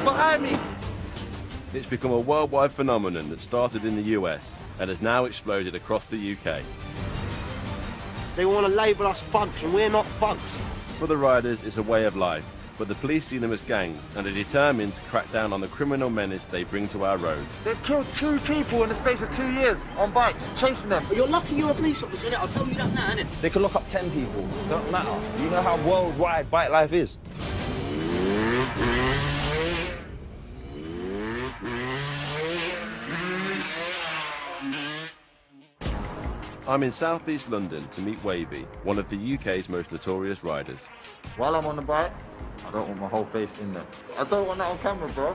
behind me. It's become a worldwide phenomenon that started in the US and has now exploded across the UK. They want to label us funks, and we're not funks. For the riders, it's a way of life, but the police see them as gangs and are determined to crack down on the criminal menace they bring to our roads. They've killed 2 people in the space of 2 years on bikes, chasing them. But you're lucky you're a police officer, innit? I'll tell you that now, innit? They could lock up 10 people. Don't matter. You know how worldwide bike life is. I'm in southeast London to meet Wavy, one of the UK's most notorious riders. While I'm on the bike, I don't want my whole face in there. I don't want that on camera, bro.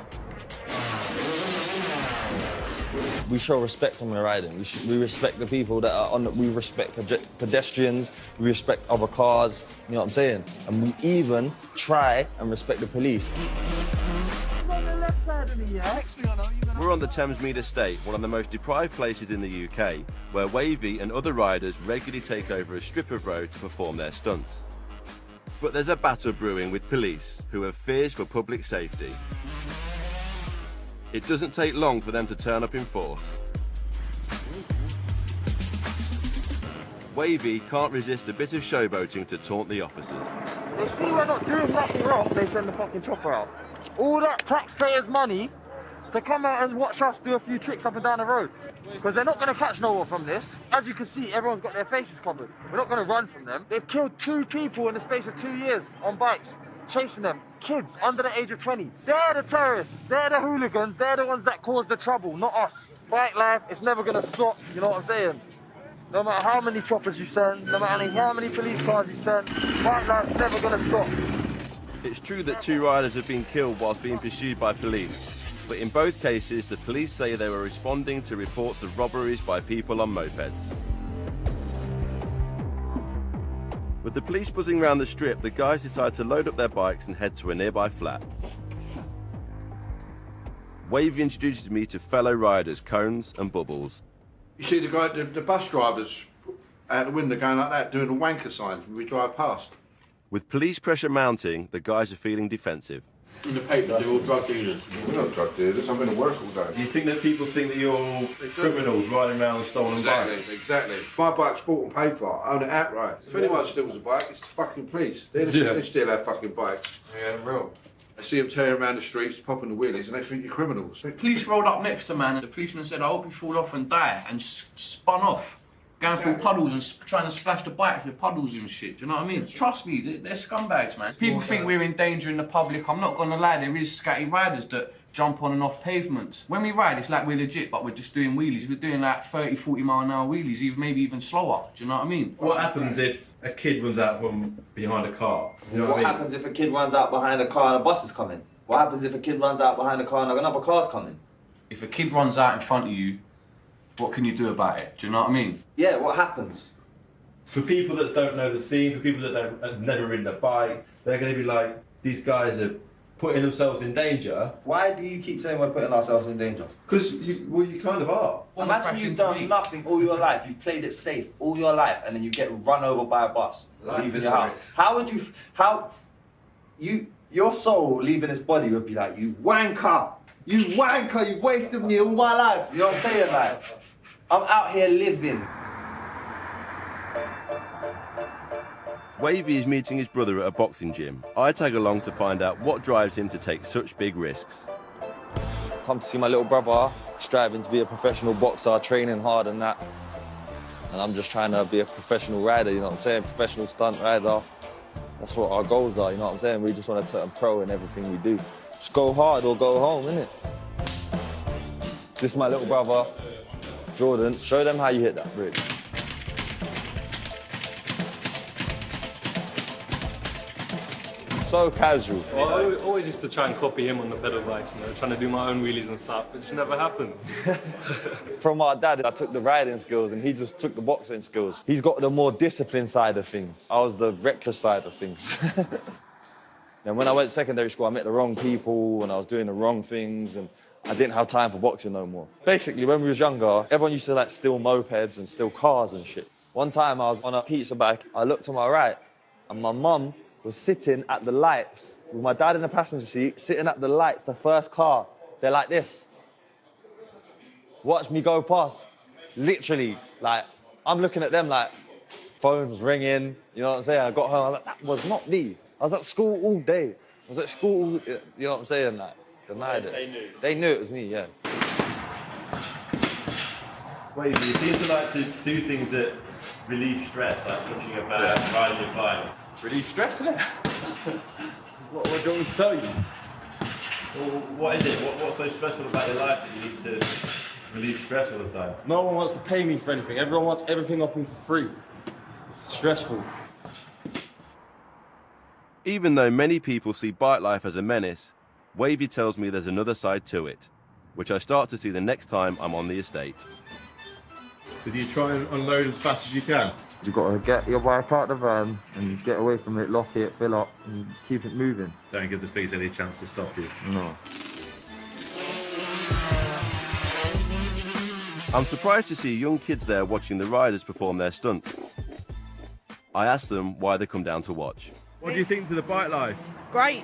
We show respect when we're riding. We respect the people that are on. We respect pedestrians. We respect other cars. You know what I'm saying? And we even try and respect the police. We're on the Thamesmead Estate, one of the most deprived places in the UK, where Wavy and other riders regularly take over a strip of road to perform their stunts. But there's a battle brewing with police, who have fears for public safety. It doesn't take long for them to turn up in force. Wavy can't resist a bit of showboating to taunt the officers. They see we're not doing nothing wrong, they send the fucking chopper out. All that taxpayers' money to come out and watch us do a few tricks up and down the road. Because they're not going to catch no one from this. As you can see, everyone's got their faces covered. We're not going to run from them. They've killed 2 people in the space of 2 years on bikes, chasing them. Kids under the age of 20. They're the terrorists. They're the hooligans. They're the ones that cause the trouble, not us. Bike life is never going to stop, you know what I'm saying? No matter how many choppers you send, no matter how many police cars you send, bike life's never going to stop. It's true that 2 riders have been killed whilst being pursued by police, but in both cases the police say they were responding to reports of robberies by people on mopeds. With the police buzzing around the strip, the guys decide to load up their bikes and head to a nearby flat. Wavy introduces me to fellow riders Cones and Bubbles. You see the bus drivers out the window going like that, doing a wanker sign when we drive past. With police pressure mounting, the guys are feeling defensive. In the paper, they're all drug dealers. We're not drug dealers, I'm going to work all day. Do you think that people think that you're criminals riding around with stolen bikes? Exactly. My bike's bought and paid for, I own it outright. If anyone steals a bike, it's the fucking police. They steal our fucking bikes. Yeah, real. I see them tearing around the streets, popping the wheelies, and they think you're criminals. The police rolled up next to man, and the policeman said, I hope you fall off and die, and spun off. Going through puddles and trying to splash the bikes with puddles and shit, do you know what I mean? Trust me, they're scumbags, man. People think we're in danger in the public. I'm not gonna lie, there is scatty riders that jump on and off pavements. When we ride, it's like we're legit, but we're just doing wheelies. We're doing like 30, 40 mile an hour wheelies, maybe even slower, do you know what I mean? What happens if a kid runs out from behind a car? You know what happens if a kid runs out behind a car and a bus is coming? What happens if a kid runs out behind a car and another car's coming? If a kid runs out in front of you, what can you do about it? Do you know what I mean? Yeah, what happens? For people that don't know the scene, for people that have never ridden a bike, they're going to be like, these guys are putting themselves in danger. Why do you keep saying we're putting ourselves in danger? Because you kind of are. Imagine you've done nothing all your life, you've played it safe all your life, and then you get run over by a bus leaving your house. Your soul leaving this body would be like, you wanker, you've wasted me all my life. You know what I'm saying? Like, I'm out here living. Wavy is meeting his brother at a boxing gym. I tag along to find out what drives him to take such big risks. Come to see my little brother, striving to be a professional boxer, training hard and that. And I'm just trying to be a professional rider, you know what I'm saying? Professional stunt rider. That's what our goals are, you know what I'm saying? We just want to turn pro in everything we do. Just go hard or go home, innit? This is my little brother, Jordan. Show them how you hit that bridge. So casual. Well, I always used to try and copy him on the pedal bikes, you know, trying to do my own wheelies and stuff. It just never happened. From our dad, I took the riding skills and he just took the boxing skills. He's got the more disciplined side of things. I was the reckless side of things. And when I went to secondary school, I met the wrong people and I was doing the wrong things and I didn't have time for boxing no more. Basically, when we was younger, everyone used to like steal mopeds and steal cars and shit. One time I was on a pizza bike, I looked to my right and my mum was sitting at the lights with my dad in the passenger seat, sitting at the lights, the first car, they're like this. Watch me go past. Literally, like, I'm looking at them like, phones ringing, you know what I'm saying? I got home, I was like, that was not me. I was at school all day. I was at school, you know what I'm saying? Like, denied it. They knew. They knew it was me, yeah. Wavy, you seem to like to do things that relieve stress, like punching a bag, riding your bike. Relieve stress, isn't it? What do you want me to tell you? Well, what is it? What's so special about your life that you need to relieve stress all the time? No one wants to pay me for anything. Everyone wants everything off me for free. It's stressful. Even though many people see bike life as a menace, Wavy tells me there's another side to it, which I start to see the next time I'm on the estate. So do you try and unload as fast as you can? You've got to get your bike out the van and get away from it, lock it, fill up, and keep it moving. Don't give the thieves any chance to stop you. No. I'm surprised to see young kids there watching the riders perform their stunts. I ask them why they come down to watch. What do you think to the bike life? Great.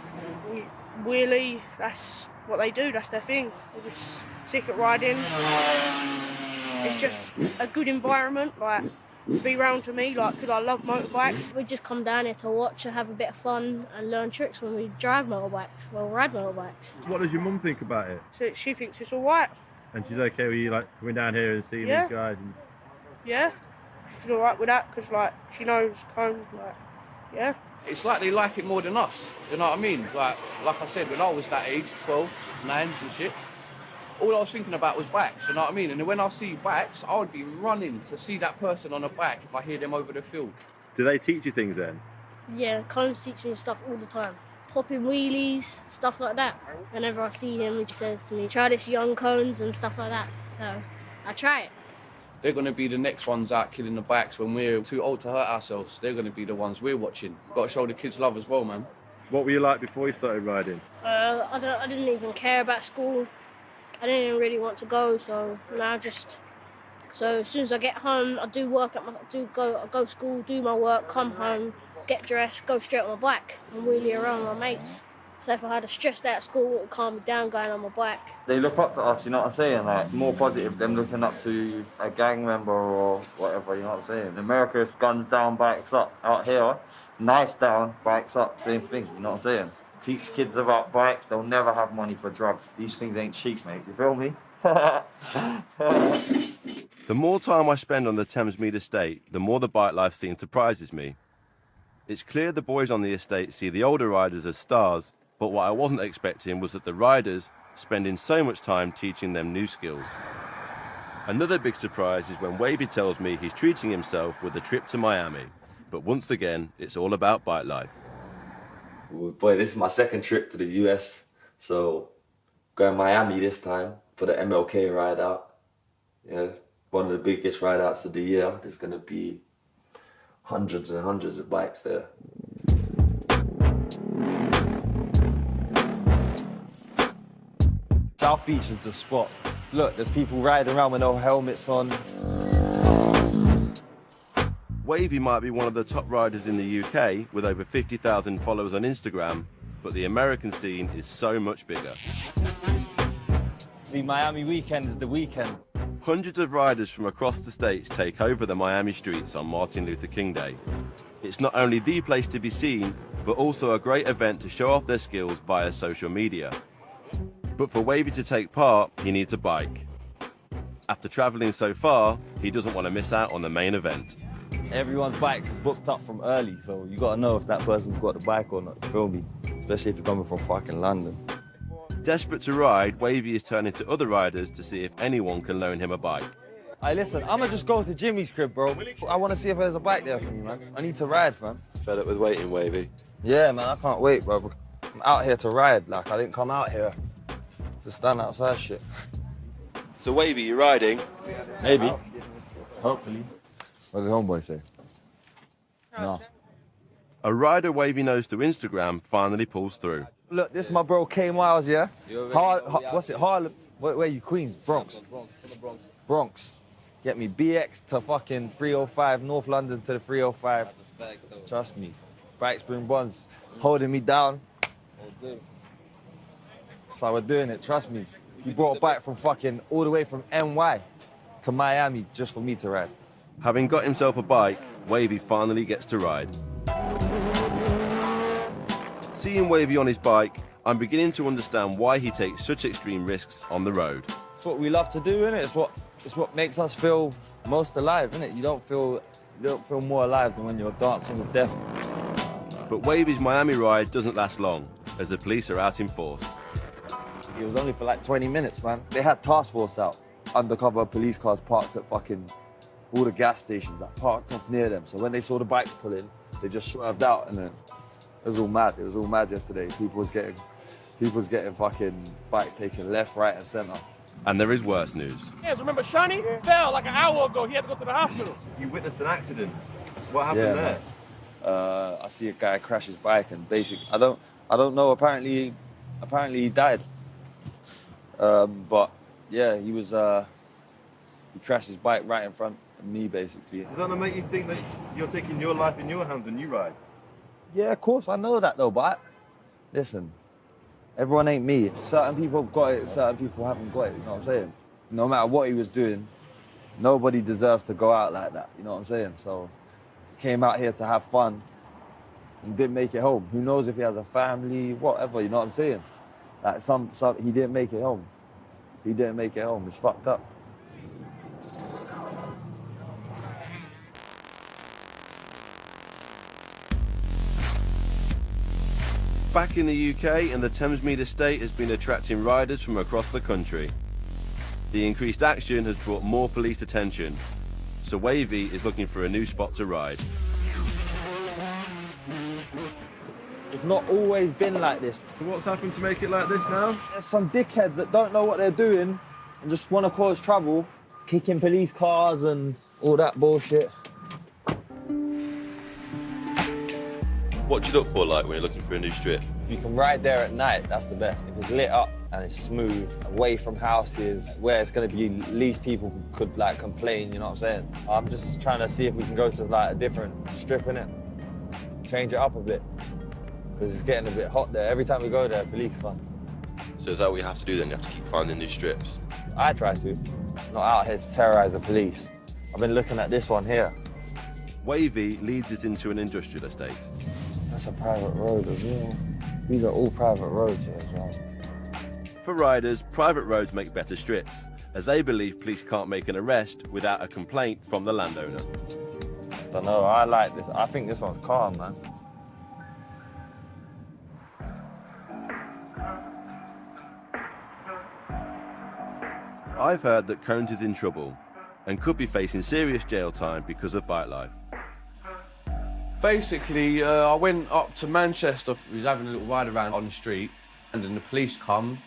Wheelie, that's what they do, that's their thing. They're just sick at riding. It's just a good environment, like, to be round to me, like, because I love motorbikes. We just come down here to watch and have a bit of fun and learn tricks when we drive motorbikes, well, ride motorbikes. What does your mum think about it? So she thinks it's all right. And she's okay with you, like, coming down here and seeing Yeah. these guys? And... Yeah, she's all right with that, because, like, she knows kind of, like, yeah. It's like they like it more than us. Do you know what I mean? Like I said, when I was that age, 12, 9s and shit, all I was thinking about was bikes, you know what I mean? And when I see bikes, I would be running to see that person on a bike if I hear them over the field. Do they teach you things then? Yeah, Colin's teaching me stuff all the time. Popping wheelies, stuff like that. Whenever I see him, he says to me, try this young cones and stuff like that. So I try it. They're going to be the next ones out killing the bikes when we're too old to hurt ourselves. They're going to be the ones we're watching. Got to show the kids love as well, man. What were you like before you started riding? I didn't even care about school. I didn't even really want to go, so now so as soon as I get home, I do work I go to school, do my work, come home, get dressed, go straight on my bike and wheelie around with my mates. So if I had a stressed out at school, it would calm me down going on my bike. They look up to us, you know what I'm saying? Like, it's more positive them looking up to a gang member or whatever, you know what I'm saying? In America, it's guns down, bikes up. Out here, knives down, bikes up, same thing, you know what I'm saying? Teach kids about bikes, they'll never have money for drugs. These things ain't cheap, mate, you feel me? The more time I spend on the Thamesmead estate, the more the bike life scene surprises me. It's clear the boys on the estate see the older riders as stars, but what I wasn't expecting was that the riders spending so much time teaching them new skills. Another big surprise is when Wavy tells me he's treating himself with a trip to Miami. But once again, it's all about bike life. Ooh, boy, this is my second trip to the US, so going to Miami this time for the MLK ride out. Yeah, one of the biggest ride outs of the year. There's going to be hundreds and hundreds of bikes there. South Beach is the spot. Look, there's people riding around with no helmets on. Wavy might be one of the top riders in the UK with over 50,000 followers on Instagram, but the American scene is so much bigger. See, Miami weekend is the weekend. Hundreds of riders from across the states take over the Miami streets on Martin Luther King Day. It's not only the place to be seen, but also a great event to show off their skills via social media. But for Wavy to take part, he needs a bike. After travelling so far, he doesn't want to miss out on the main event. Everyone's bike is booked up from early, so you gotta know if that person's got the bike or not, you feel me? Especially if you're coming from fucking London. Desperate to ride, Wavy is turning to other riders to see if anyone can loan him a bike. Hey, listen, I'ma just go to Jimmy's crib, bro. I wanna see if there's a bike there for me, man. I need to ride, fam. Fed up with waiting, Wavy? Yeah, man, I can't wait, bro. I'm out here to ride, like, I didn't come out here to stand outside shit. So Wavy, you riding? Maybe. Hopefully. What does the homeboy say? No. A rider Wavy knows through Instagram finally pulls through. Look, this is my bro K Miles, yeah? What's it, Harlem? Where are you, Queens? Bronx? Bronx. Get me BX to fucking 305, North London to the 305. Trust me. Bike spring buns holding me down. So we're doing it, trust me. He brought a bike from fucking all the way from NY to Miami just for me to ride. Having got himself a bike, Wavy finally gets to ride. Seeing Wavy on his bike, I'm beginning to understand why he takes such extreme risks on the road. It's what we love to do, innit? It's what makes us feel most alive, innit? You don't feel more alive than when you're dancing with death. But Wavy's Miami ride doesn't last long, as the police are out in force. It was only for like 20 minutes, man. They had task force out. Undercover police cars parked at fucking all the gas stations that parked off near them. So when they saw the bikes pull in, they just swerved out, and then it was all mad. It was all mad yesterday. People was getting fucking bikes taken left, right, and centre. And there is worse news. Yes, remember Shani fell like an hour ago. He had to go to the hospital. You witnessed an accident. What happened there? I see a guy crash his bike, and basically, I don't know. Apparently he died. But yeah, he crashed his bike right in front of me, basically. Does that not make you think that you're taking your life in your hands when you ride? Yeah, of course, I know that though, but listen, everyone ain't me. Certain people have got it, certain people haven't got it, you know what I'm saying? No matter what he was doing, nobody deserves to go out like that, you know what I'm saying? So, came out here to have fun and didn't make it home. Who knows if he has a family, whatever, you know what I'm saying? Like he didn't make it home. He didn't make it home, it's fucked up. Back in the UK, and the Thamesmead estate has been attracting riders from across the country. The increased action has brought more police attention, so Wavy is looking for a new spot to ride. It's not always been like this. So what's happened to make it like this now? There's some dickheads that don't know what they're doing and just want to cause trouble, kicking police cars and all that bullshit. What do you look for, like, when you're looking for a new strip? If you can ride there at night, that's the best. If it's lit up and it's smooth, away from houses, where it's going to be least people could, like, complain, you know what I'm saying? I'm just trying to see if we can go to, like, a different strip, innit? Change it up a bit. Because it's getting a bit hot there. Every time we go there, police come. So is that what you have to do then? You have to keep finding new strips? I try to. Not out here to terrorise the police. I've been looking at this one here. Wavy leads us into an industrial estate. That's a private road as well. These are all private roads here as well. For riders, private roads make better strips, as they believe police can't make an arrest without a complaint from the landowner. I don't know, I like this. I think this one's calm, man. I've heard that Cones is in trouble and could be facing serious jail time because of bike life. Basically, I went up to Manchester. We was having a little ride around on the street, and then the police come,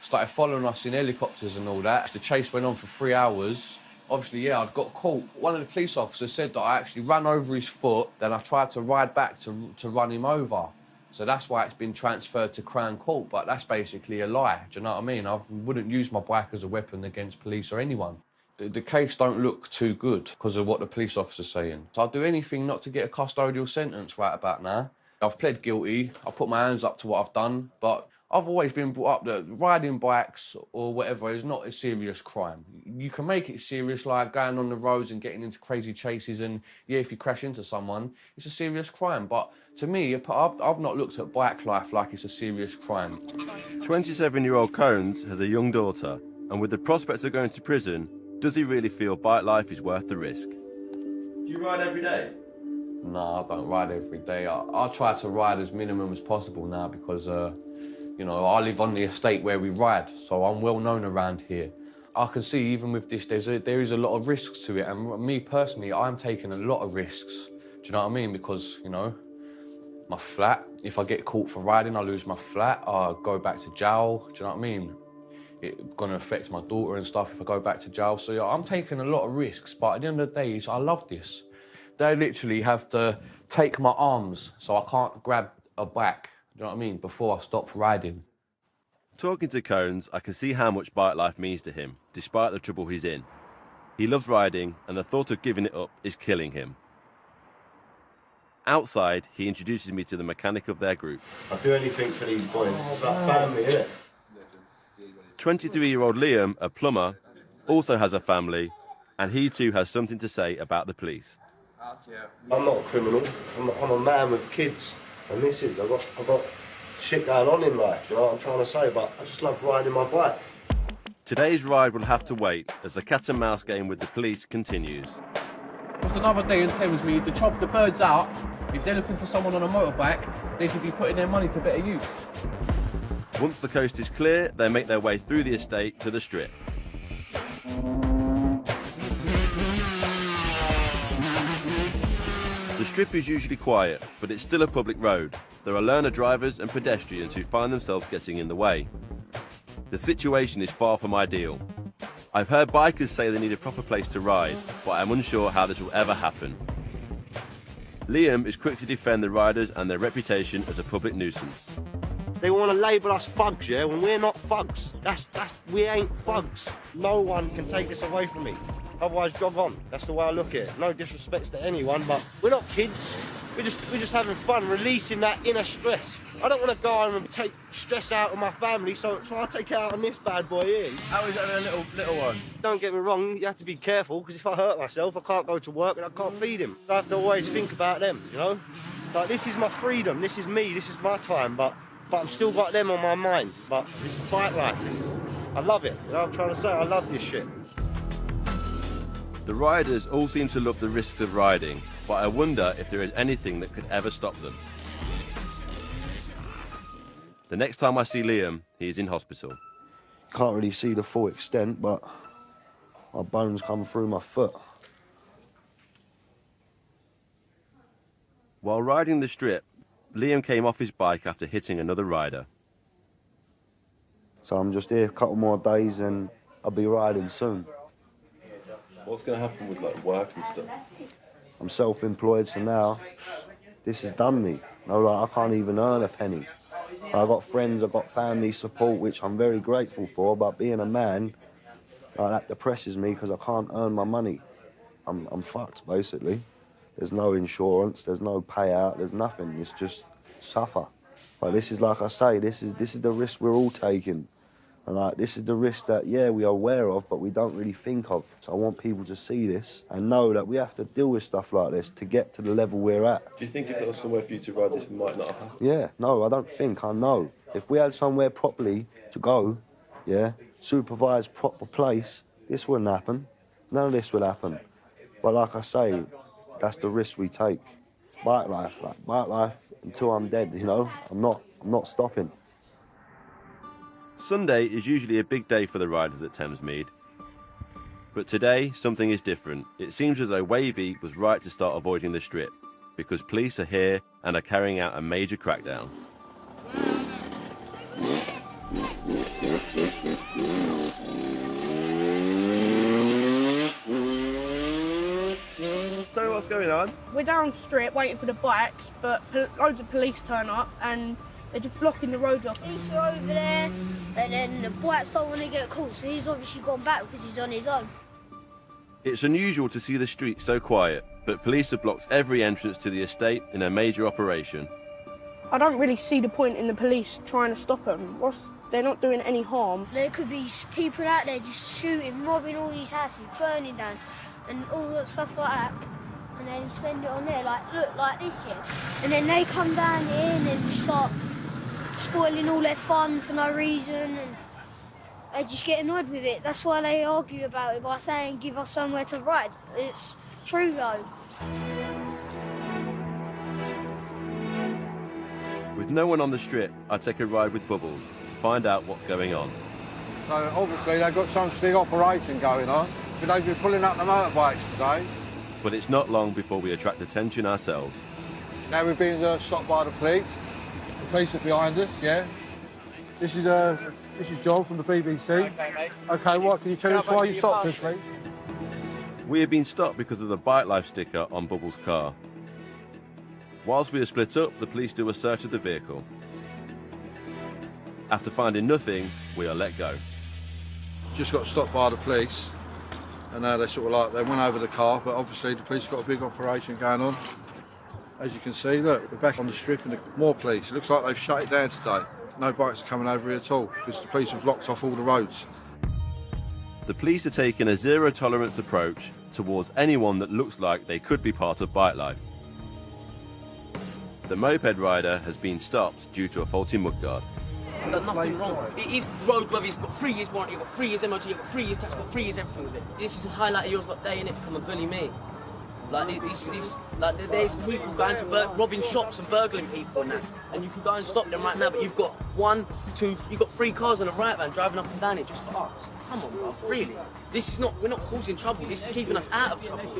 started following us in helicopters and all that. The chase went on for 3 hours. Obviously, yeah, I'd got caught. One of the police officers said that I actually ran over his foot, then I tried to ride back to run him over. So that's why it's been transferred to Crown Court, but that's basically a lie, do you know what I mean? I wouldn't use my bike as a weapon against police or anyone. The case don't look too good because of what the police officer's saying. So I'll do anything not to get a custodial sentence right about now. I've pled guilty, I put my hands up to what I've done, but I've always been brought up that riding bikes or whatever is not a serious crime. You can make it serious, like going on the roads and getting into crazy chases, and yeah, if you crash into someone, it's a serious crime. But to me, I've not looked at bike life like it's a serious crime. 27-year-old Cones has a young daughter, and with the prospects of going to prison, does he really feel bike life is worth the risk? Do you ride every day? No, I don't ride every day. I try to ride as minimum as possible now because, you know, I live on the estate where we ride, so I'm well known around here. I can see even with this, there is a lot of risks to it, and me personally, I'm taking a lot of risks. Do you know what I mean? Because, you know, my flat, if I get caught for riding, I lose my flat, I go back to jail. Do you know what I mean? It's gonna affect my daughter and stuff if I go back to jail. So yeah, I'm taking a lot of risks, but at the end of the day, I love this. They literally have to take my arms so I can't grab a bike, do you know what I mean, before I stop riding. Talking to Cones, I can see how much bike life means to him, despite the trouble he's in. He loves riding, and the thought of giving it up is killing him. Outside, he introduces me to the mechanic of their group. I do anything for these boys. It's like family, isn't it? 23-year-old Liam, a plumber, also has a family, and he too has something to say about the police. I'm not a criminal. I'm a man with kids and missus. I've got shit going on in life, you know what I'm trying to say, but I just love riding my bike. Today's ride will have to wait as the cat and mouse game with the police continues. Just another day in Thamesmead, to chop the birds out. If they're looking for someone on a motorbike, they should be putting their money to better use. Once the coast is clear, they make their way through the estate to the strip. The strip is usually quiet, but it's still a public road. There are learner drivers and pedestrians who find themselves getting in the way. The situation is far from ideal. I've heard bikers say they need a proper place to ride, but I'm unsure how this will ever happen. Liam is quick to defend the riders and their reputation as a public nuisance. They want to label us thugs, yeah, when we're not thugs. We ain't thugs. No one can take this away from me. Otherwise, jog on. That's the way I look at it. No disrespect to anyone, but we're not kids. We're just having fun, releasing that inner stress. I don't want to go home and take stress out of my family, so I take it out on this bad boy here. How is that a little one? Don't get me wrong, you have to be careful, because if I hurt myself, I can't go to work and I can't feed him. I have to always think about them, you know? Like, this is my freedom, this is me, this is my time, but I've still got them on my mind. But this is bike life, I love it, you know what I'm trying to say? I love this shit. The riders all seem to love the risks of riding, but I wonder if there is anything that could ever stop them. The next time I see Liam, he is in hospital. Can't really see the full extent, but my bones come through my foot. While riding the strip, Liam came off his bike after hitting another rider. So I'm just here a couple more days and I'll be riding soon. What's going to happen with like work and stuff? I'm self-employed, so now this has done me. No, like, I can't even earn a penny. I've got friends, I've got family support, which I'm very grateful for, but being a man, that depresses me because I can't earn my money. I'm fucked, basically. There's no insurance, there's no payout, there's nothing. It's just suffer. But this is, like I say, this is the risk we're all taking. And this is the risk that, yeah, we are aware of, but we don't really think of. So I want people to see this and know that we have to deal with stuff like this to get to the level we're at. Do you think if there was somewhere for you to ride this, it might not have happened? Yeah, no, I don't think, I know. If we had somewhere properly to go, yeah, supervised, proper place, this wouldn't happen. None of this would happen. But like I say, that's the risk we take. Bike life until I'm dead, you know? I'm not stopping. Sunday is usually a big day for the riders at Thamesmead. But today, something is different. It seems as though Wavy was right to start avoiding the strip, because police are here and are carrying out a major crackdown. Tell me what's going on. We're down strip waiting for the bikes, but loads of police turn up and they're just blocking the roads off. Police are over there, and then the bikes don't want to get caught, so he's obviously gone back because he's on his own. It's unusual to see the streets so quiet, but police have blocked every entrance to the estate in a major operation. I don't really see the point in the police trying to stop them. They're not doing any harm. There could be people out there just shooting, robbing all these houses, burning down, and all that stuff like that. And then spend it on there, like, look, like this here. And then they come down here and then just start spoiling all their fun for no reason, and they just get annoyed with it. That's why they argue about it by saying, give us somewhere to ride. It's true, though. With no one on the strip, I take a ride with Bubbles to find out what's going on. So obviously they've got some big operation going on, but they've been pulling up the motorbikes today. But it's not long before we attract attention ourselves. Now we've been stopped by the police. The police are behind us, yeah. This is John from the BBC. Okay, mate. Okay, what can you tell us why you stopped us, please? We have been stopped because of the Bike Life sticker on Bubbles' car. Whilst we are split up, the police do a search of the vehicle. After finding nothing, we are let go. Just got stopped by the police, and they sort of they went over the car, but obviously the police got a big operation going on. As you can see, look, we're back on the strip and more police. It looks like they've shut it down today. No bikes are coming over here at all because the police have locked off all the roads. The police are taking a zero-tolerance approach towards anyone that looks like they could be part of bike life. The moped rider has been stopped due to a faulty mudguard. There's nothing wrong. It is roadworthy, it's got 3 years warranty, you've got 3 years MOT, you've got 3 years tax, you've got 3 years everything with it. This is a highlight of yours lot day, innit, to come and bully me. Like, there's people going to robbing shops and burgling people and that. And you can go and stop them right now, but you've got 1, 2, you've got 3 cars on the right van driving up and down it just for us. Come on, bro, really? This is not, we're not causing trouble, this is keeping us out of trouble.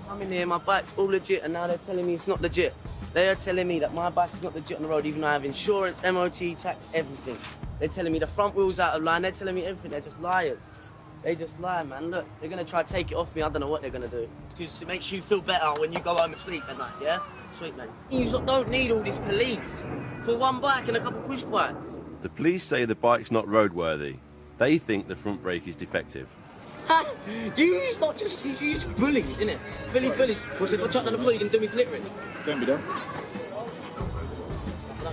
I'm in here, my bike's all legit, and now they're telling me it's not legit. They are telling me that my bike is not legit on the road, even though I have insurance, MOT, tax, everything. They're telling me the front wheel's out of line, they're telling me everything, they're just liars. They just lie, man. Look, they're gonna try to take it off me. I don't know what they're gonna do. Because it makes you feel better when you go home and sleep at night, yeah? Sweet, man. You don't need all this police for one bike and a couple push bikes. The police say the bike's not roadworthy. They think the front brake is defective. Ha! You use bullies, innit? Bullies. What's it got chucked on the floor? You can do me for littering. Don't be done.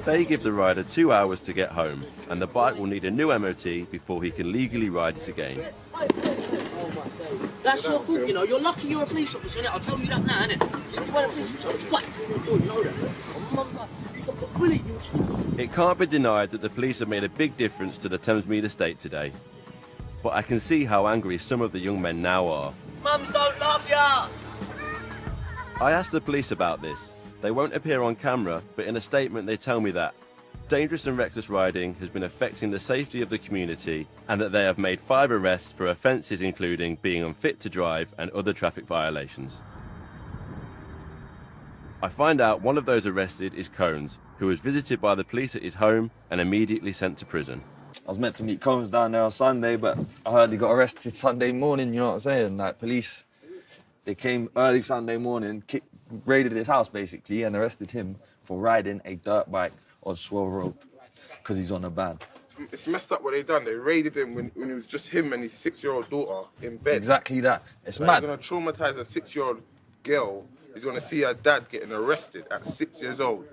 They give the rider 2 hours to get home, and the bike will need a new MOT before he can legally ride it again. Oh my days. That's your fault, you know. You're lucky you're a police officer, innit? I'll tell you that now, innit? You weren't a police officer. What? You know that. My mum's like, you should put bully, you stupid. It can't be denied that the police have made a big difference to the Thamesmead estate today. But I can see how angry some of the young men now are. Mums don't love ya! I asked the police about this. They won't appear on camera, but in a statement they tell me that dangerous and reckless riding has been affecting the safety of the community and that they have made 5 arrests for offences including being unfit to drive and other traffic violations. I find out one of those arrested is Cones, who was visited by the police at his home and immediately sent to prison. I was meant to meet Cones down there on Sunday, but I heard he got arrested Sunday morning, you know what I'm saying? Like, police, they came early Sunday morning, raided his house basically and arrested him for riding a dirt bike on Swell Road because he's on a ban. It's messed up what they done. They raided him when it was just him and his 6-year-old daughter in bed. Exactly that. It's like, mad. They're going to traumatise a 6-year-old girl. He's going to see her dad getting arrested at 6 years old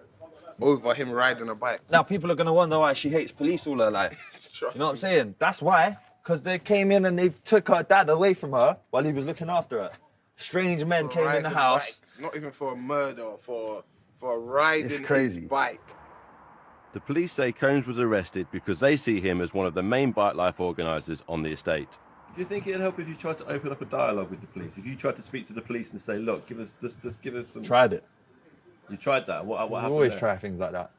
over him riding a bike. Now people are going to wonder why she hates police all her life. You know what I'm saying? That's why. Because they came in and they took her dad away from her while he was looking after her. Strange men came in the house. Bikes. Not even for a murder, for riding it's crazy. his bike. The police say Combs was arrested because they see him as one of the main bike life organisers on the estate. Do you think it'd help if you tried to open up a dialogue with the police? If you tried to speak to the police and say, look, just give us some... Tried it. You tried that? What happened? We always there? try things like that.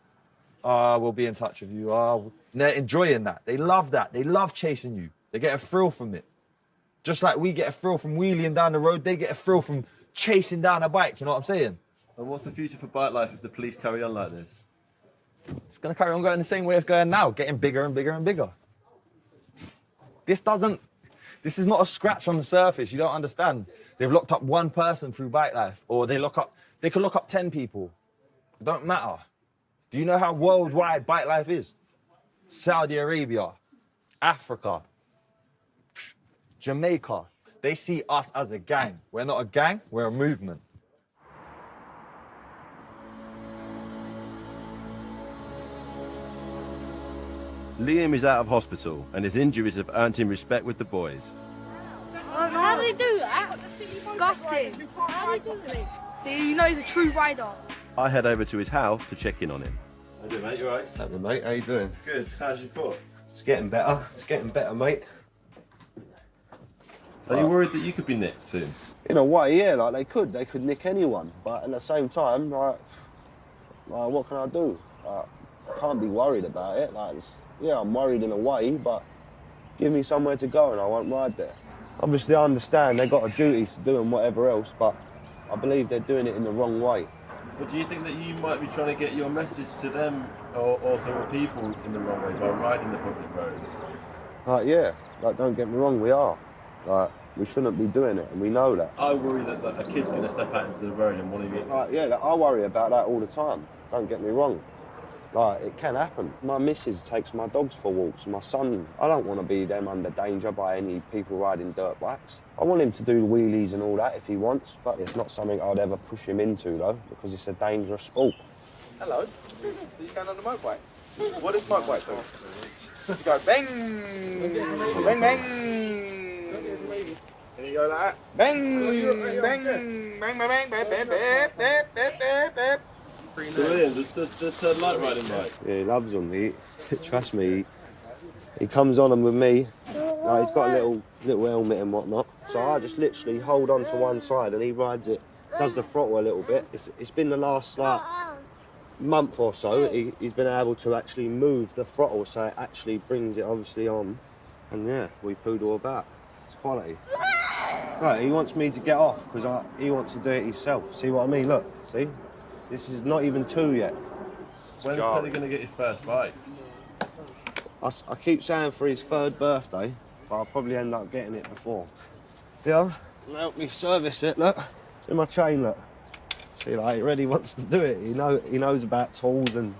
We'll be in touch with you. They're enjoying that. They love that. They love chasing you. They get a thrill from it. Just like we get a thrill from wheeling down the road, they get a thrill from chasing down a bike, you know what I'm saying? And what's the future for bike life if the police carry on like this? It's going to carry on going the same way it's going now, getting bigger and bigger and bigger. This is not a scratch on the surface, you don't understand. They've locked up one person through bike life, or they could lock up 10 people. It don't matter. Do you know how worldwide bike life is? Saudi Arabia, Africa, Jamaica. They see us as a gang. We're not a gang, we're a movement. Liam is out of hospital and his injuries have earned him respect with the boys. How do they do that? Disgusting. How do they do it? See, you know he's a true rider. I head over to his house to check in on him. How you doing, mate? You all right? Hello, mate. How you doing? Good. How's your foot? It's getting better. It's getting better, mate. Are you worried that you could be nicked soon? In a way, yeah. Like they could nick anyone. But at the same time, like what can I do? I can't be worried about it. Yeah, I'm worried in a way, but give me somewhere to go and I won't ride there. Obviously, I understand they've got a duty to do and whatever else, but I believe they're doing it in the wrong way. But do you think that you might be trying to get your message to them or to other people in the wrong way by riding the public roads? Yeah, don't get me wrong, we are. We shouldn't be doing it, and we know that. I worry that a kid's going to step out into the road and want to get... I worry about that all the time, don't get me wrong. Like, it can happen. My missus takes my dogs for walks. My son, I don't want to be them under danger by any people riding dirt bikes. I want him to do wheelies and all that if he wants, but it's not something I'd ever push him into, though, because it's a dangerous sport. Hello. Are you going on the motorbike? What does motorbike do? Let's go bang, bang, bang. And you go like that. Bang, bang, bang, bang, bang, bang, bang, bang, bang, bang. Brilliant. Just turn light riding bike. Yeah, he loves them. Trust me, he comes on them with me. Like, he's got a little helmet and whatnot. So I just literally hold on to one side and he rides it, does the throttle a little bit. It's been the last like month or so he's been able to actually move the throttle, so it actually brings it obviously on. And yeah, we poodle about. It's quality. Right, he wants me to get off because he wants to do it himself. See what I mean? Look, see? This is not even 2 yet. When's Teddy going to get his first bike? I keep saying for his 3rd birthday, but I'll probably end up getting it before. Yeah, help me service it, look. See my chain, look. See, like, he really wants to do it. He knows about tools and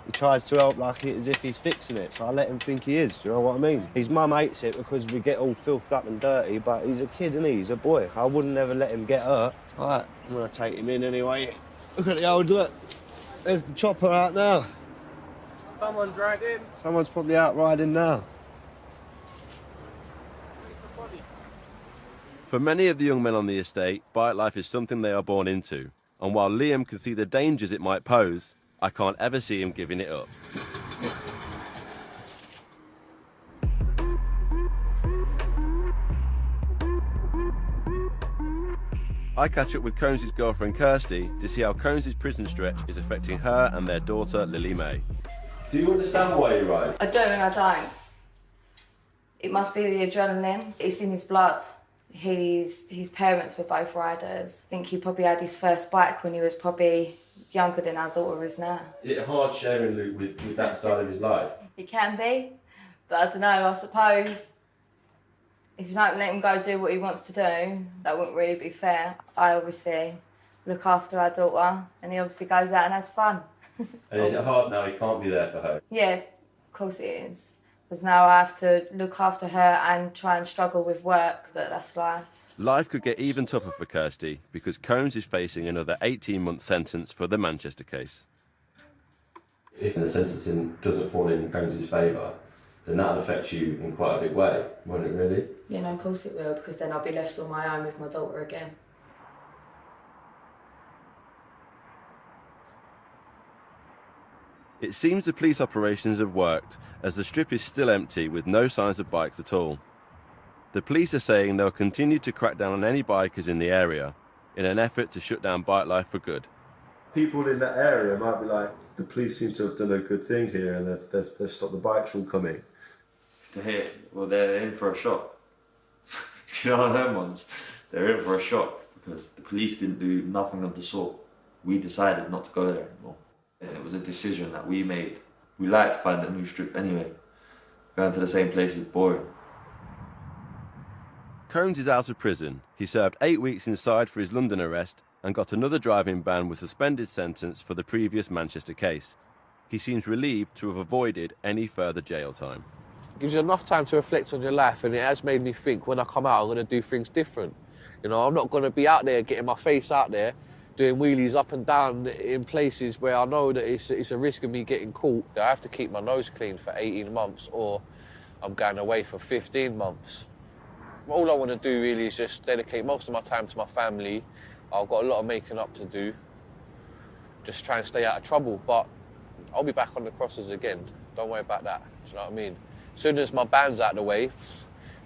he tries to help like as if he's fixing it, so I let him think he is, do you know what I mean? His mum hates it because we get all filthed up and dirty, but he's a kid, isn't he? He's a boy. I wouldn't ever let him get hurt. All right, I'm going to take him in anyway. Look at the old look. There's the chopper out now. Someone's riding. Someone's probably out riding now. For many of the young men on the estate, bike life is something they are born into. And while Liam can see the dangers it might pose, I can't ever see him giving it up. I catch up with Cones' girlfriend Kirsty to see how Cones' prison stretch is affecting her and their daughter Lily May. Do you understand why he rides? I do and I don't. It must be the adrenaline. It's in his blood. His parents were both riders. I think he probably had his first bike when he was probably younger than our daughter is now. Is it hard sharing Luke with that side of his life? It can be, but I don't know, I suppose if you don't let him go do what he wants to do, that wouldn't really be fair. I obviously look after our daughter and he obviously goes out and has fun. And is it hard now he can't be there for her? Yeah, of course it is. Because now I have to look after her and try and struggle with work, but that's life. Life could get even tougher for Kirsty because Cones is facing another 18-month sentence for the Manchester case. If the sentencing doesn't fall in Cones' favour, then that'll affect you in quite a big way, won't it really? Yeah, no, of course it will, because then I'll be left on my own with my daughter again. It seems the police operations have worked, as the strip is still empty with no signs of bikes at all. The police are saying they'll continue to crack down on any bikers in the area in an effort to shut down bike life for good. People in that area might be like, the police seem to have done a good thing here and they've stopped the bikes from coming. They're in for a shock. You know them ones? They're in for a shock because the police didn't do nothing of the sort. We decided not to go there anymore. And it was a decision that we made. We like to find a new strip anyway. Going to the same place is boring. Cones is out of prison. He served 8 weeks inside for his London arrest and got another driving ban with suspended sentence for the previous Manchester case. He seems relieved to have avoided any further jail time. It gives you enough time to reflect on your life, and it has made me think when I come out I'm going to do things different. You know, I'm not going to be out there getting my face out there doing wheelies up and down in places where I know that it's a risk of me getting caught. I have to keep my nose clean for 18 months or I'm going away for 15 months. All I want to do really is just dedicate most of my time to my family. I've got a lot of making up to do. Just try and stay out of trouble, but I'll be back on the crosses again. Don't worry about that, do you know what I mean? As soon as my band's out of the way,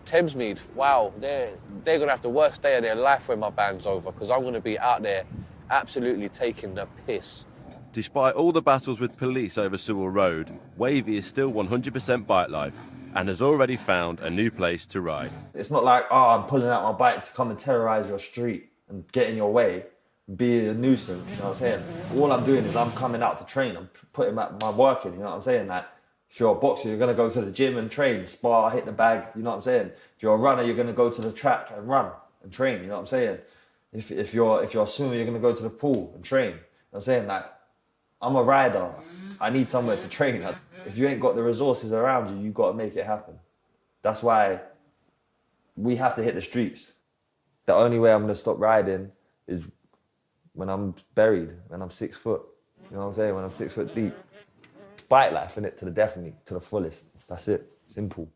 Thamesmead, wow, they're going to have the worst day of their life when my band's over because I'm going to be out there absolutely taking the piss. Despite all the battles with police over Sewell Road, Wavy is still 100% bike life and has already found a new place to ride. It's not like, oh, I'm pulling out my bike to come and terrorise your street and get in your way, be a nuisance, you know what I'm saying? All I'm doing is I'm coming out to train, I'm putting my work in, you know what I'm saying? Like, if you're a boxer, you're going to go to the gym and train, spar, hit the bag, you know what I'm saying? If you're a runner, you're going to go to the track and run and train, you know what I'm saying? If you're a swimmer, you're going to go to the pool and train. You know what I'm saying? Like, I'm a rider. I need somewhere to train. If you ain't got the resources around you, you got to make it happen. That's why we have to hit the streets. The only way I'm going to stop riding is when I'm buried, when I'm 6 foot. You know what I'm saying? When I'm 6 foot deep. Bike life, innit? To the death of me, to the fullest. That's it. Simple.